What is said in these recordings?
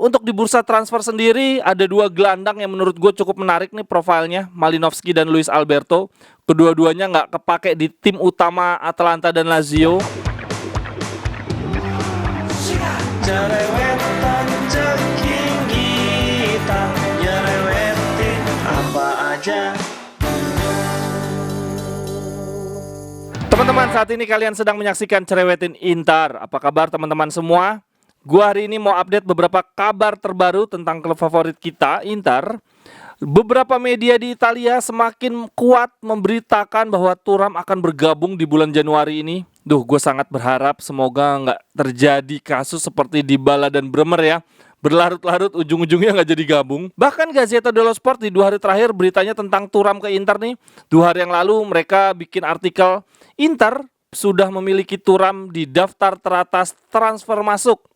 untuk di bursa transfer sendiri ada dua gelandang yang menurut gue cukup menarik nih profilnya, Malinowski dan Luis Alberto. Kedua-duanya nggak kepake di tim utama Atalanta dan Lazio. Jerewetan ceking kita, nyerewetin apa aja. Teman-teman, saat ini kalian sedang menyaksikan Cerewetin Inter. Apa kabar teman-teman semua? Gua hari ini mau update beberapa kabar terbaru tentang klub favorit kita, Inter. Beberapa media di Italia semakin kuat memberitakan bahwa Thuram akan bergabung di bulan Januari ini. Gue sangat berharap semoga nggak terjadi kasus seperti Dybala dan Bremer ya. Berlarut-larut ujung-ujungnya nggak jadi gabung. Bahkan Gazzetta dello Sport di 2 hari terakhir beritanya tentang Thuram ke Inter nih. 2 hari yang lalu mereka bikin artikel Inter sudah memiliki Thuram di daftar teratas transfer masuk.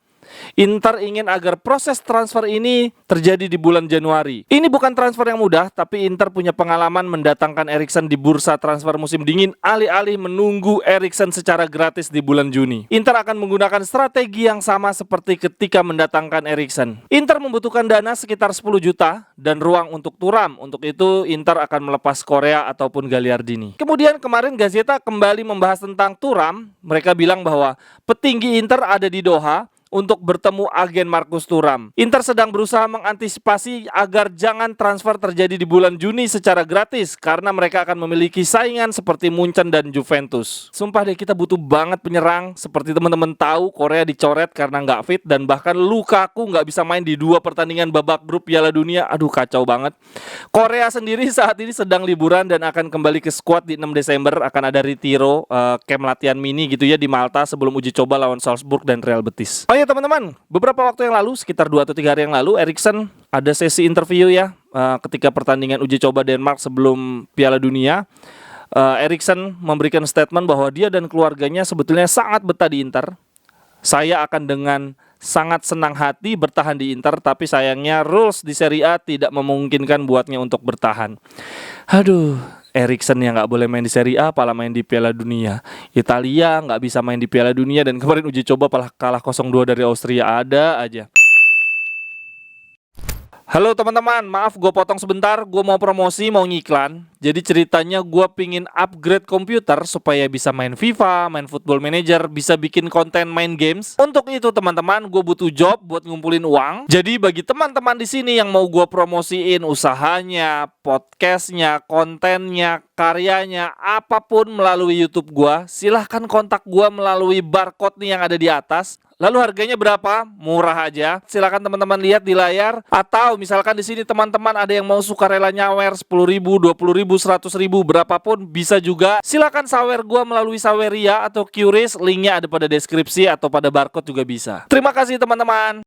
Inter ingin agar proses transfer ini terjadi di bulan Januari. Ini bukan transfer yang mudah, tapi Inter punya pengalaman mendatangkan Eriksen di bursa transfer musim dingin alih-alih menunggu Eriksen secara gratis di bulan Juni. Inter akan menggunakan strategi yang sama seperti ketika mendatangkan Eriksen. Inter membutuhkan dana sekitar 10 juta dan ruang untuk Thuram. Untuk itu Inter akan melepas Korea ataupun Gagliardini. Kemudian kemarin Gazzetta kembali membahas tentang Thuram. Mereka bilang bahwa petinggi Inter ada di Doha untuk bertemu agen Marcus Thuram. Inter sedang berusaha mengantisipasi agar jangan transfer terjadi di bulan Juni secara gratis karena mereka akan memiliki saingan seperti Munchen dan Juventus. Sumpah deh, kita butuh banget penyerang. Seperti teman-teman tahu, Korea dicoret karena nggak fit dan bahkan Lukaku nggak bisa main di 2 pertandingan babak grup Piala Dunia. Aduh, kacau banget. Korea sendiri saat ini sedang liburan dan akan kembali ke skuad di 6 Desember. Akan ada retiro, camp latihan mini gitu ya di Malta sebelum uji coba lawan Salzburg dan Real Betis. Ya teman-teman, beberapa waktu yang lalu, sekitar 2 atau 3 hari yang lalu, Eriksen ada sesi interview ya ketika pertandingan uji coba Denmark sebelum Piala Dunia. Eriksen memberikan statement bahwa dia dan keluarganya sebetulnya sangat betah di Inter. Saya akan dengan sangat senang hati bertahan di Inter, tapi sayangnya rules di Serie A tidak memungkinkan buatnya untuk bertahan. Aduh, Eriksen yang nggak boleh main di Serie A, malah main di Piala Dunia. Italia nggak bisa main di Piala Dunia dan kemarin uji coba malah kalah 0-2 dari Austria. Ada aja. Halo teman-teman, maaf gue potong sebentar, gue mau promosi, mau ngiklan. Jadi ceritanya gue pingin upgrade komputer supaya bisa main FIFA, main Football Manager, bisa bikin konten main games. Untuk itu teman-teman, gue butuh job buat ngumpulin uang. Jadi bagi teman-teman di sini yang mau gue promosiin usahanya, podcastnya, kontennya, karyanya, apapun melalui YouTube gue, silahkan kontak gue melalui barcode nih yang ada di atas. Lalu harganya berapa? Murah aja. Silakan teman-teman lihat di layar. Atau misalkan di sini teman-teman ada yang mau sukarela nyawer 10.000, 20.000, 100.000, berapapun bisa juga. Silakan sawer gua melalui Saweria atau QRIS. Linknya ada pada deskripsi atau pada barcode juga bisa. Terima kasih teman-teman.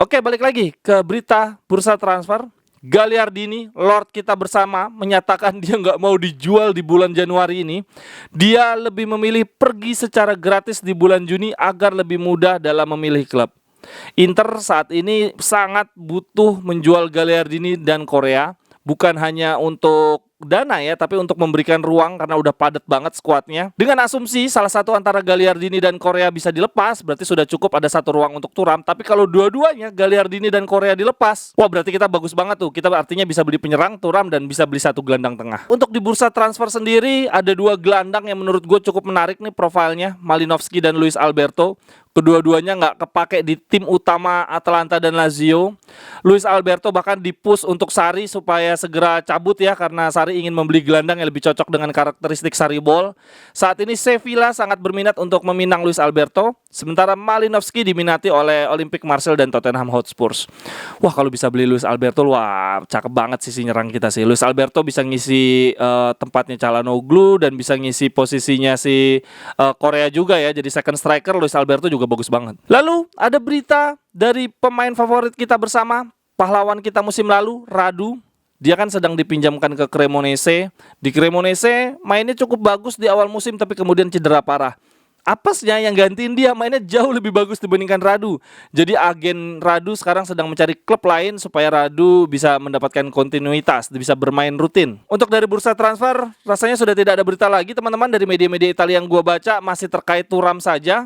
Oke, balik lagi ke berita bursa transfer. Gagliardini, Lord kita bersama, menyatakan dia nggak mau dijual di bulan Januari ini. Dia lebih memilih pergi secara gratis di bulan Juni agar lebih mudah dalam memilih klub. Inter saat ini sangat butuh menjual Gagliardini dan Korea. Bukan hanya untuk dana ya, tapi untuk memberikan ruang karena udah padat banget skuadnya. Dengan asumsi salah satu antara Gagliardini dan Korea bisa dilepas, berarti sudah cukup ada satu ruang untuk Thuram. Tapi kalau dua-duanya Gagliardini dan Korea dilepas, wah berarti kita bagus banget tuh. Kita artinya bisa beli penyerang Thuram dan bisa beli satu gelandang tengah. Untuk di bursa transfer sendiri ada 2 gelandang yang menurut gue cukup menarik nih profilnya, Malinowski dan Luis Alberto. Kedua-duanya nggak kepake di tim utama Atalanta dan Lazio. Luis Alberto bahkan dipush untuk Sarri supaya segera cabut ya, karena Sarri ingin membeli gelandang yang lebih cocok dengan karakteristik Sarri ball. Saat ini Sevilla sangat berminat untuk meminang Luis Alberto, sementara Malinowski diminati oleh Olympique Marseille dan Tottenham Hotspur. Wah, kalau bisa beli Luis Alberto, wah cakep banget sisi nyerang kita sih. Luis Alberto bisa ngisi tempatnya Çalhanoğlu dan bisa ngisi posisinya si Korea juga ya. Jadi second striker Luis Alberto juga bagus banget. Lalu ada berita dari pemain favorit kita bersama, pahlawan kita musim lalu, Radu. Dia kan sedang dipinjamkan ke Cremonese. Di Cremonese mainnya cukup bagus di awal musim tapi kemudian cedera parah. Apesnya yang gantiin dia mainnya jauh lebih bagus dibandingkan Radu. Jadi agen Radu sekarang sedang mencari klub lain supaya Radu bisa mendapatkan kontinuitas, bisa bermain rutin. Untuk dari bursa transfer, rasanya sudah tidak ada berita lagi teman-teman. Dari media-media Italia yang gue baca masih terkait Thuram saja.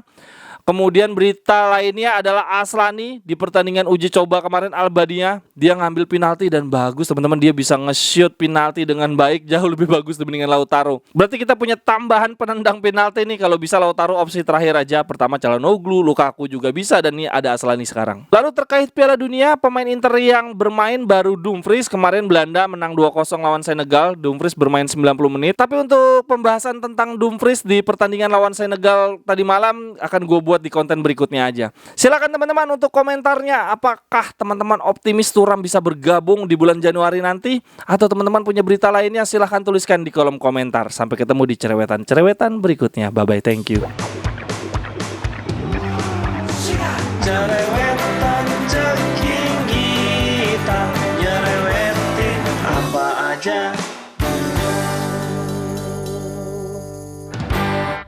Kemudian berita lainnya adalah Aslani di pertandingan uji coba kemarin Albania, dia ngambil penalti dan bagus teman-teman, dia bisa nge-shoot penalti dengan baik, jauh lebih bagus dibandingkan Lautaro. Berarti kita punya tambahan penendang penalti nih, kalau bisa Lautaro opsi terakhir aja, pertama Calhanoglu, Lukaku juga bisa, dan ini ada Aslani sekarang. Lalu terkait Piala Dunia, pemain Inter yang bermain baru Dumfries, kemarin Belanda menang 2-0 lawan Senegal, Dumfries bermain 90 menit. Tapi untuk pembahasan tentang Dumfries di pertandingan lawan Senegal tadi malam akan gue buat di konten berikutnya aja. Silakan teman-teman untuk komentarnya, apakah teman-teman optimis Thuram bisa bergabung di bulan Januari nanti, atau teman-teman punya berita lainnya, silahkan tuliskan di kolom komentar. Sampai ketemu di cerewetan berikutnya. Bye bye, thank you. Cerewet